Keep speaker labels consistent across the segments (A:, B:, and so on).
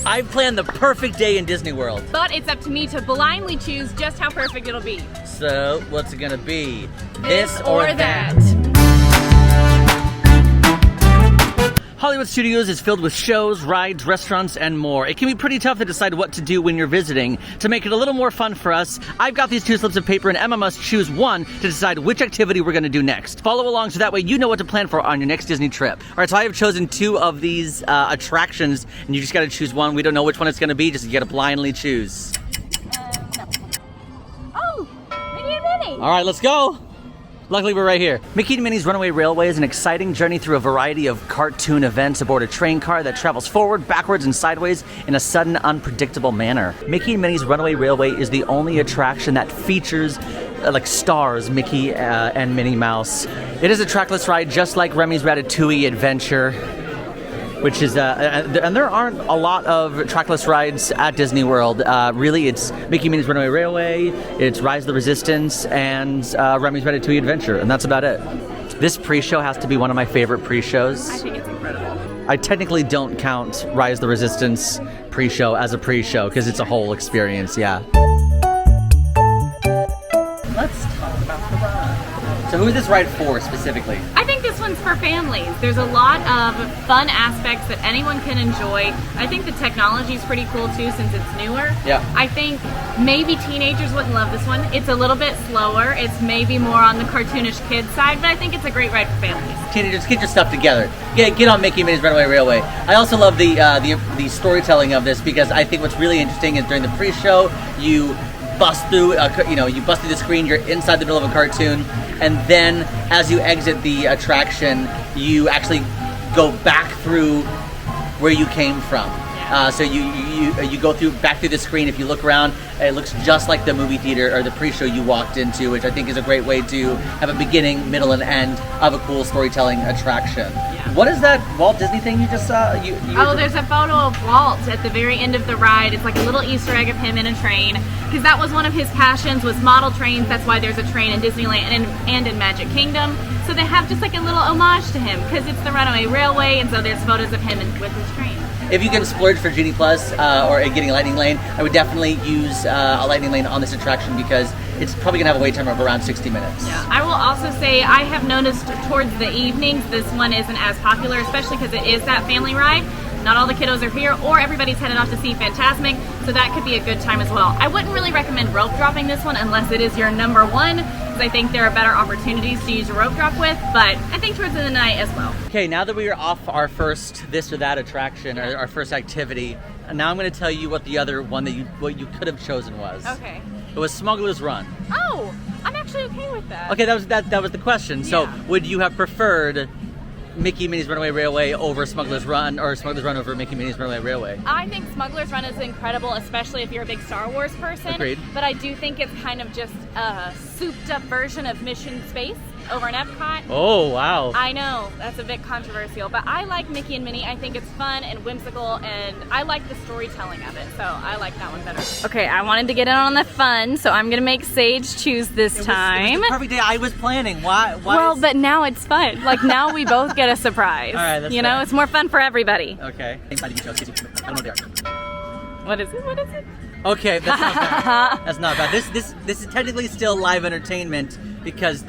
A: I've planned the perfect day in Disney World.
B: But it's up to me to blindly choose just how perfect it'll be.
A: So, what's it gonna be?
B: This or that.
A: Hollywood Studios is filled with shows, rides, restaurants, and more. It can be pretty tough to decide what to do when you're visiting. To make it a little more fun for us, I've got these 2 slips of paper and Emma must choose one to decide which activity we're going to do next. Follow along so that way you know what to plan for on your next Disney trip. All right, so I have chosen 2 of these attractions, and you just got to choose one. We don't know which one it's going to be, just you got to blindly choose.
B: No. Oh, Minnie and Minnie.
A: All right, let's go. Luckily, we're right here. Mickey and Minnie's Runaway Railway is an exciting journey through a variety of cartoon events aboard a train car that travels forward, backwards, and sideways in a sudden, unpredictable manner. Mickey and Minnie's Runaway Railway is the only attraction that features stars Mickey and Minnie Mouse. It is a trackless ride just like Remy's Ratatouille Adventure, which is, and there aren't a lot of trackless rides at Disney World. Really, it's Mickey and Minnie's Runaway Railway, it's Rise of the Resistance, and Remy's Ratatouille Adventure, and that's about it. This pre-show has to be one of my favorite pre-shows.
B: I think it's incredible.
A: I technically don't count Rise of the Resistance pre-show as a pre-show, because it's a whole experience, yeah. Let's talk about the ride. So who is this ride for, specifically?
B: I think this one's for families. There's a lot of fun aspects that anyone can enjoy. I think the technology is pretty cool too since it's newer.
A: Yeah.
B: I think maybe teenagers wouldn't love this one. It's a little bit slower. It's maybe more on the cartoonish kid side, but I think it's a great ride for families.
A: Teenagers, get your stuff together. Get on Mickey and Minnie's Runaway Railway. I also love the storytelling of this because I think what's really interesting is during the pre-show, you bust through the screen, you're inside the middle of a cartoon, and then as you exit the attraction, you actually go back through where you came from. So you go back through the screen. If you look around, it looks just like the movie theater or the pre-show you walked into, which I think is a great way to have a beginning, middle, and end of a cool storytelling attraction. Yeah. What is that Walt Disney thing you just saw?
B: There's a photo of Walt at the very end of the ride. It's like a little Easter egg of him in a train, because that was one of his passions, was model trains. That's why there's a train in Disneyland and in Magic Kingdom. So they have just like a little homage to him, because it's the Runaway Railway, and so there's photos of him with his train.
A: If you can splurge for Genie Plus or getting a Lightning Lane, I would definitely use a Lightning Lane on this attraction because it's probably going to have a wait time of around 60 minutes.
B: Yeah, I will also say I have noticed towards the evenings this one isn't as popular, especially because it is that family ride. Not all the kiddos are here, or everybody's headed off to see Fantasmic, so that could be a good time as well. I wouldn't really recommend rope dropping this one unless it is your number one, because I think there are better opportunities to use a rope drop with, but I think towards the end of the night as well. Okay, now that we are off our first this or that attraction, or our first activity, now I'm going to tell you what the other one what you could have chosen was. Okay.
A: It was Smuggler's Run.
B: Oh, I'm actually okay with that.
A: Okay, that was the question. Yeah. So, would you have preferred Mickey and Minnie's Runaway Railway over Smuggler's Run, or Smuggler's Run over Mickey and Minnie's Runaway Railway?
B: I think Smuggler's Run is incredible, especially if you're a big Star Wars person.
A: Agreed.
B: But I do think it's kind of just a souped-up version of Mission Space over in Epcot.
A: Oh, wow.
B: I know, that's a bit controversial, but I like Mickey and Minnie. I think it's fun and whimsical, and I like the storytelling of it, so I like that one better. Okay, I wanted to get in on the fun, so I'm going to make Sage choose this time.
A: It was the perfect day I was planning. Why
B: well, but now it's fun. Like, now we both get a surprise.
A: All right, that's
B: you know,
A: fair.
B: it's more fun for everybody.
A: Okay. I don't know what they are.
B: What is it?
A: Okay, that's not bad. That's not bad. This is technically still live entertainment because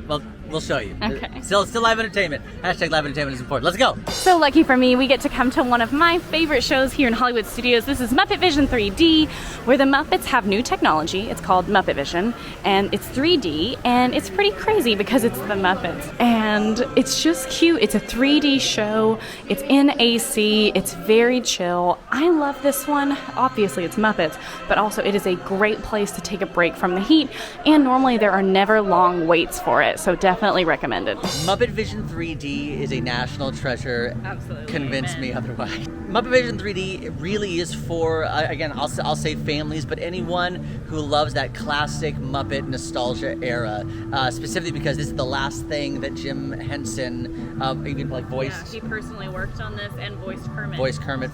A: we'll show you.
B: Okay.
A: Still live entertainment. Hashtag live entertainment is important. Let's go.
B: So lucky for me, we get to come to one of my favorite shows here in Hollywood Studios. This is Muppet Vision 3D, where the Muppets have new technology. It's called Muppet Vision, and it's 3D, and it's pretty crazy because it's the Muppets. And it's just cute. It's a 3D show. It's in AC. It's very chill. I love this one. Obviously, it's Muppets, but also it is a great place to take a break from the heat, and normally there are never long waits for it, so definitely recommended.
A: Muppet Vision 3D is a national treasure.
B: Absolutely.
A: Convince me otherwise. Muppet Vision 3D really is for, again, I'll say families, but anyone who loves that classic Muppet nostalgia era, specifically because this is the last thing that Jim Henson even voiced.
B: Yeah, he personally worked on this and voiced Kermit.
A: Voiced Kermit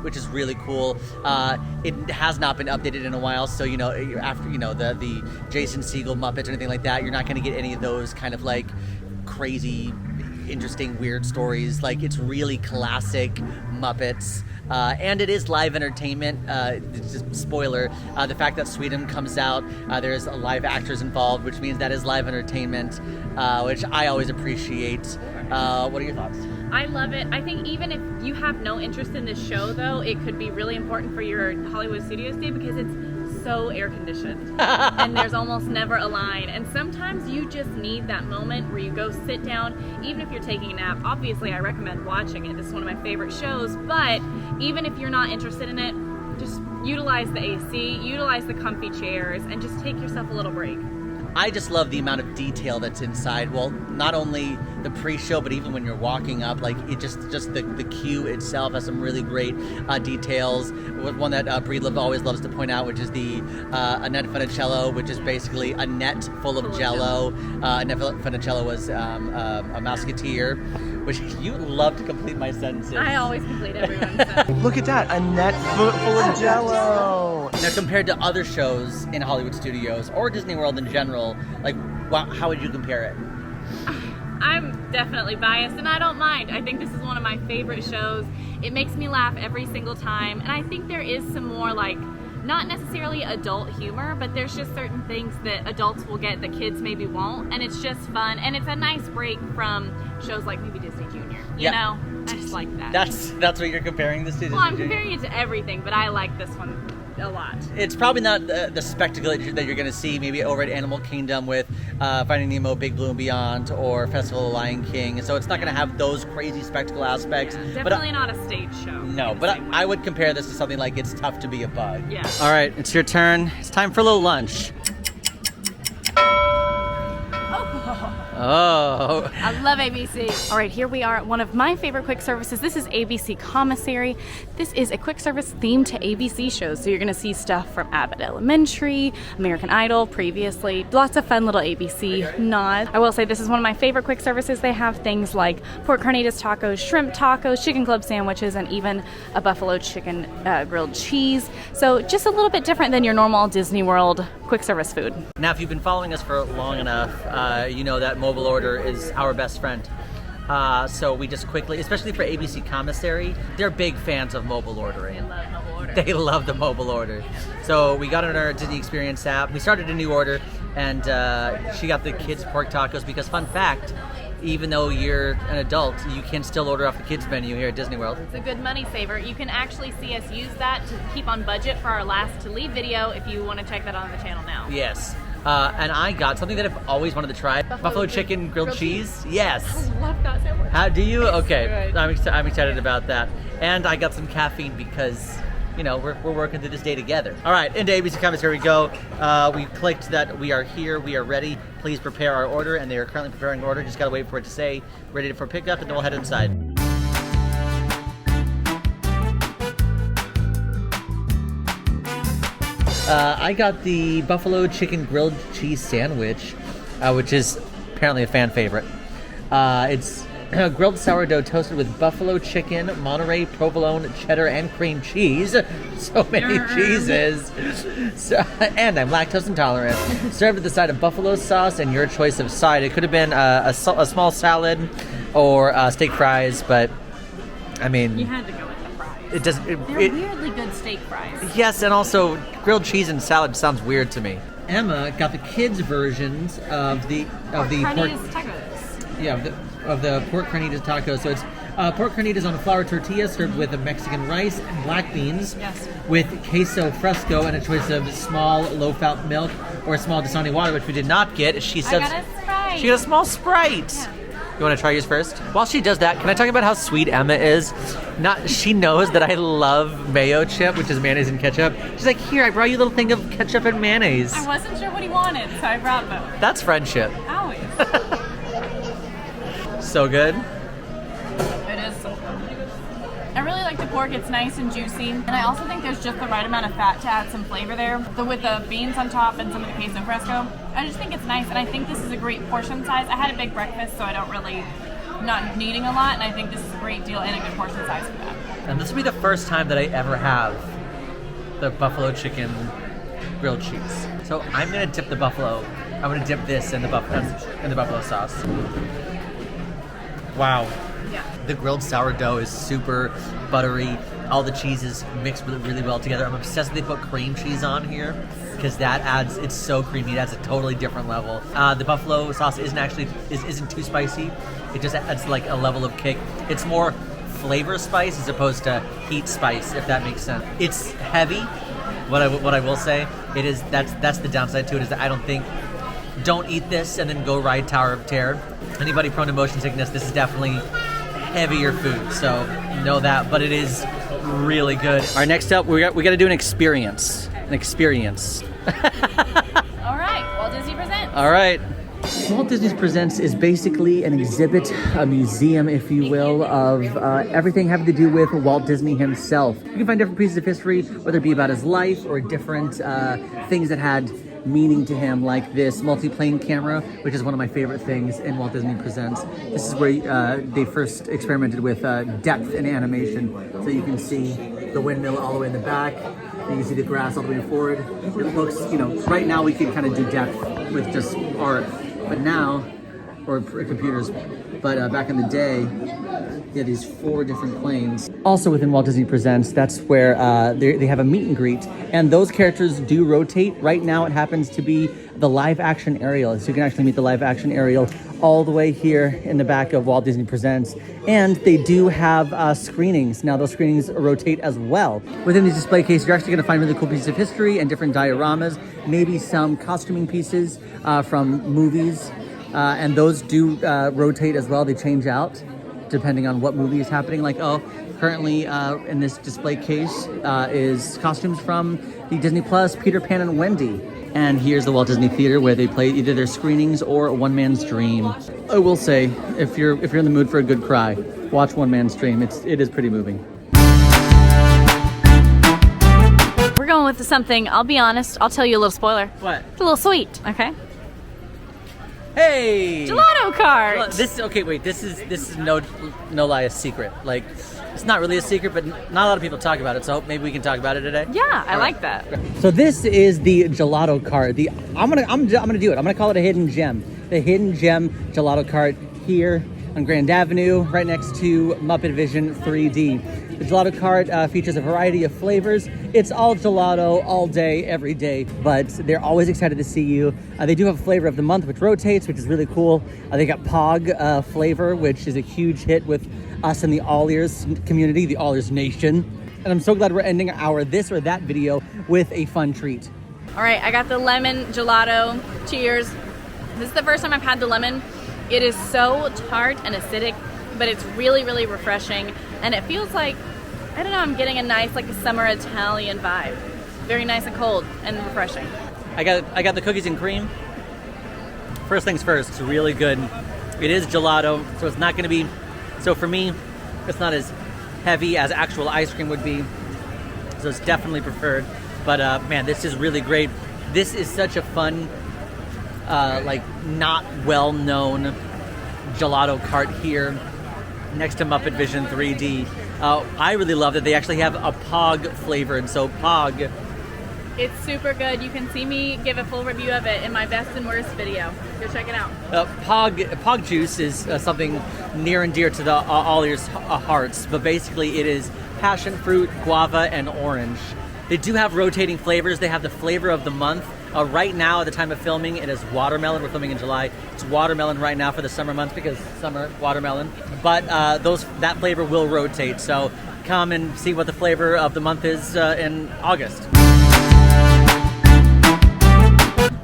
A: which is really cool. It has not been updated in a while, so after the Jason Segel Muppets or anything like that, you're not going to get any of those kind of like crazy, interesting, weird stories. Like, it's really classic Muppets. and it is live entertainment. Just spoiler, the fact that Sweden comes out, there's live actors involved, which means that is live entertainment, which I always appreciate. What are your thoughts?
B: I love it. I think even if you have no interest in this show, though, it could be really important for your Hollywood Studios day because it's so air conditioned and there's almost never a line, and sometimes you just need that moment where you go sit down, even if you're taking a nap. Obviously I recommend watching it, this is one of my favorite shows, but even if you're not interested in it, just utilize the AC, utilize the comfy chairs, and just take yourself a little break.
A: I just love the amount of detail that's inside. Well, not only the pre-show, but even when you're walking up, like it just the queue itself has some really great details. One that Bree always loves to point out, which is the Annette Funicello, which is basically a net full of Jello. Annette Funicello was a Musketeer, which you love to complete my sentences.
B: I always complete everyone's sentence.
C: Look at that, a net full of Jello.
A: Now, compared to other shows in Hollywood Studios or Disney World in general, like, how would you compare it?
B: I'm definitely biased, and I don't mind. I think this is one of my favorite shows. It makes me laugh every single time, and I think there is some more, like, not necessarily adult humor, but there's just certain things that adults will get that kids maybe won't, and it's just fun, and it's a nice break from shows like maybe Disney Junior. You know? I just like that.
A: That's what you're comparing this to?
B: Well, I'm comparing it to everything, but I like this one a lot.
A: It's probably not the spectacle that you're going to see maybe over at Animal Kingdom with Finding Nemo, Big Blue and Beyond, or Festival of Lion King. So it's not going to have those crazy spectacle aspects.
B: Yeah, definitely not a stage show.
A: No, but I would compare this to something like It's Tough to Be a Bug.
B: Yeah.
A: All right, it's your turn. It's time for a little lunch. Oh.
B: I love ABC. All right, here we are at one of my favorite quick services. This is ABC Commissary. This is a quick service themed to ABC shows. So you're gonna see stuff from Abbott Elementary, American Idol previously. Lots of fun little ABC nods. I will say this is one of my favorite quick services. They have things like pork carnitas tacos, shrimp tacos, chicken club sandwiches, and even a buffalo chicken grilled cheese. So just a little bit different than your normal Disney World quick service food.
A: Now, if you've been following us for long enough, you know that mobile order is our best friend. So we just quickly, especially for ABC Commissary, they're big fans of mobile ordering.
B: They love mobile order.
A: They love the mobile order. So we got on our Disney Experience app. We started a new order, and she got the kids pork tacos because, fun fact, even though you're an adult, you can still order off the kids menu here at Disney World.
B: It's a good money saver. You can actually see us use that to keep on budget for our last to leave video if you want to check that on the channel now.
A: Yes. And I got something that I've always wanted to try. Buffalo chicken grilled cheese. Yes.
B: I love that sandwich.
A: How do you? Okay.
B: Good.
A: I'm excited about that. And I got some caffeine because, you know, we're working through this day together. All right, into ABC Commissary we go. We clicked that we are here, we are ready. Please prepare our order, and they are currently preparing order. Just gotta wait for it to say ready for pickup, and then we'll head inside. I got the buffalo chicken grilled cheese sandwich, which is apparently a fan favorite. It's grilled sourdough toasted with buffalo chicken, Monterey, provolone, cheddar, and cream cheese. So many cheeses. And I'm lactose intolerant. Served with the side of buffalo sauce and your choice of side. It could have been a small salad or steak fries, but I mean,
B: You had to go with the fries.
A: it doesn't.
B: They're weirdly good steak fries.
A: Yes, and also grilled cheese and salad sounds weird to me. Emma got the kids' versions of the pork.
B: Tacos.
A: Yeah, of the pork carnitas tacos. So it's pork carnitas on a flour tortilla served with a Mexican rice and black beans.
B: Yes.
A: With queso fresco and a choice of small low-fat milk or small Dasani water, which we did not get. She says
B: got a Sprite.
A: she got a small Sprite.
B: Yeah.
A: You want to try yours first? While she does that, can I talk about how sweet Emma is? She knows that I love mayo chip, which is mayonnaise and ketchup. She's like, here, I brought you a little thing of ketchup and mayonnaise.
B: I wasn't sure what he wanted, so I brought both.
A: That's friendship.
B: Always.
A: So good.
B: It is so good. I really like the pork. It's nice and juicy. And I also think there's just the right amount of fat to add some flavor there. With the beans on top and some of the queso fresco. I just think it's nice, and I think this is a great portion size. I had a big breakfast, so I don't really, not needing a lot, and I think this is a great deal and a good portion size for that.
A: And this will be the first time that I ever have the buffalo chicken grilled cheese. So I'm gonna dip the buffalo. I'm gonna dip this in the buffalo sauce. Wow.
B: Yeah.
A: The grilled sourdough is super buttery, All the cheeses mixed really well together. I'm obsessed that they put cream cheese on here because that adds, it's so creamy. It adds a totally different level. The buffalo sauce isn't too spicy. It just adds like a level of kick. It's more flavor spice as opposed to heat spice, if that makes sense. It's heavy. What I will say, it is that's the downside to it, is that I don't eat this and then go ride Tower of Terror. Anybody prone to motion sickness, this is definitely heavier food, so know that, but it is really good. All right, next up, we got to do an experience. An experience.
B: All right, Walt Disney Presents.
A: All right. Walt Disney Presents is basically an exhibit, a museum, if you will, of everything having to do with Walt Disney himself. You can find different pieces of history, whether it be about his life or different things that had meaning to him, like this multi-plane camera, which is one of my favorite things in Walt Disney Presents. This is where they first experimented with depth in animation. So you can see the windmill all the way in the back, and you can see the grass all the way forward. It looks, right now we can kind of do depth with just art, but now, or computers, but back in the day, yeah, these 4 different planes. Also within Walt Disney Presents, that's where they have a meet and greet, and those characters do rotate. Right now it happens to be the live action Ariel, so you can actually meet the live action Ariel all the way here in the back of Walt Disney Presents. And they do have screenings. Now those screenings rotate as well. Within these display cases, you're actually gonna find really cool pieces of history and different dioramas, maybe some costuming pieces from movies, and those do rotate as well. They change out depending on what movie is happening. Like, currently in this display case is costumes from the Disney Plus Peter Pan and Wendy. And here's the Walt Disney Theater, where they play either their screenings or One Man's Dream. I will say, if you're in the mood for a good cry, watch One Man's Dream. It is pretty moving.
B: We're going with something, I'll be honest, I'll tell you a little spoiler.
A: What?
B: It's a little sweet, okay?
A: Hey!
B: Gelato Cart!
A: This is no lie a secret. Like, it's not really a secret, but not a lot of people talk about it, so maybe we can talk about it today.
B: Yeah, I like that.
A: So this is the Gelato Cart. I'm gonna do it. I'm gonna call it a hidden gem. The hidden gem Gelato Cart here on Grand Avenue, right next to Muppet Vision 3D. The Gelato Cart features a variety of flavors. It's all gelato all day, every day, but they're always excited to see you. They do have a flavor of the month, which rotates, which is really cool. They got Pog flavor, which is a huge hit with us in the AllEars community, the AllEars Nation. And I'm so glad we're ending our this or that video with a fun treat.
B: All right, I got the lemon gelato. Cheers. This is the first time I've had the lemon. It is so tart and acidic, but it's really, really refreshing. And it feels like, I don't know, I'm getting a nice, like a summer Italian vibe. Very nice and cold and refreshing.
A: I got the cookies and cream. First things first, it's really good. It is gelato, so it's not gonna be, so for me, it's not as heavy as actual ice cream would be. So it's definitely preferred. But man, this is really great. This is such a fun, like not well-known Gelato Cart here next to Muppet Vision 3D. I really love that they actually have a Pog flavored, so Pog.
B: It's super good. You can see me give a full review of it in my best and worst video. Go check it out.
A: Pog juice is something near and dear to the AllEars hearts, but basically it is passion fruit, guava, and orange. They do have rotating flavors. They have the flavor of the month. Right now, at the time of filming, it is watermelon. We're filming in July. It's watermelon right now for the summer months because summer, watermelon. But that flavor will rotate. So come and see what the flavor of the month is in August.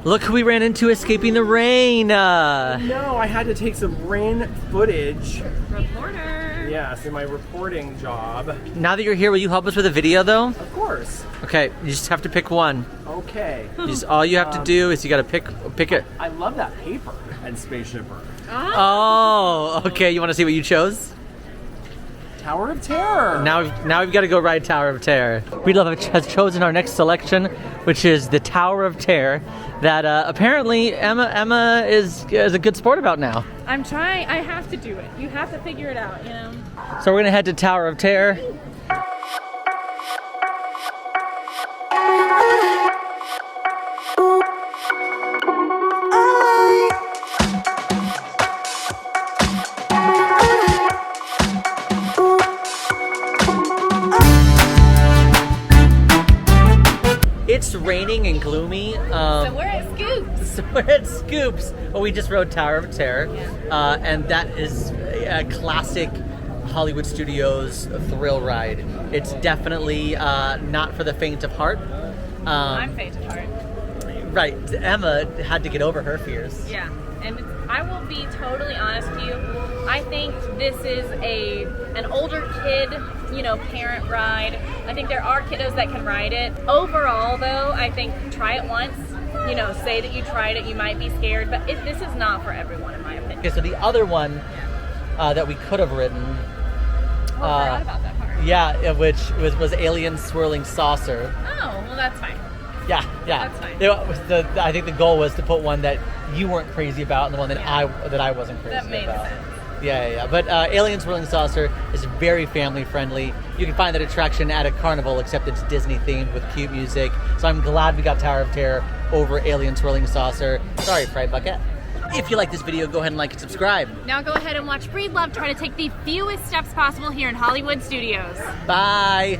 A: Look who we ran into escaping the rain.
C: No, I had to take some rain footage.
B: Reporter.
C: Yes, in my reporting job.
A: Now that you're here, will you help us with a video though?
C: Of course.
A: Okay, you just have to pick one.
C: Okay.
A: All you have to do is you gotta pick it.
C: I love that paper and spaceshipper.
A: Oh, okay. You want to see what you chose?
C: Tower of Terror.
A: Now we've got to go ride Tower of Terror. We Love has chosen our next selection, which is the Tower of Terror, that apparently Emma is a good sport about now.
B: I'm trying. I have to do it. You have to figure it out, you know?
A: So we're gonna head to Tower of Terror. It's raining and gloomy.
B: So we're at Scoops.
A: So we're at Scoops. Well, we just rode Tower of Terror, and that is a classic Hollywood Studios thrill ride. It's definitely not for the faint of heart.
B: I'm faint of heart.
A: Right, Emma had to get over her fears.
B: Yeah, and I will be totally honest with you. I think this is an older kid, parent ride. I think there are kiddos that can ride it. Overall, though, I think try it once. Say that you tried it, you might be scared, but this is not for everyone, in my opinion.
A: Okay, so the other one that we could have ridden.
B: I forgot about that part.
A: Yeah, which was Alien Swirling Saucer.
B: Oh, well, that's fine.
A: Yeah.
B: That's fine.
A: I think the goal was to put one that you weren't crazy about and the one that I wasn't crazy about.
B: That made sense.
A: Yeah. But Alien Swirling Saucer is very family friendly. You can find that attraction at a carnival, except it's Disney themed with cute music. So I'm glad we got Tower of Terror over Alien Swirling Saucer. Sorry, Fried Bucket. If you like this video, go ahead and like and subscribe.
B: Now go ahead and watch Breed Love try to take the fewest steps possible here in Hollywood Studios.
A: Bye.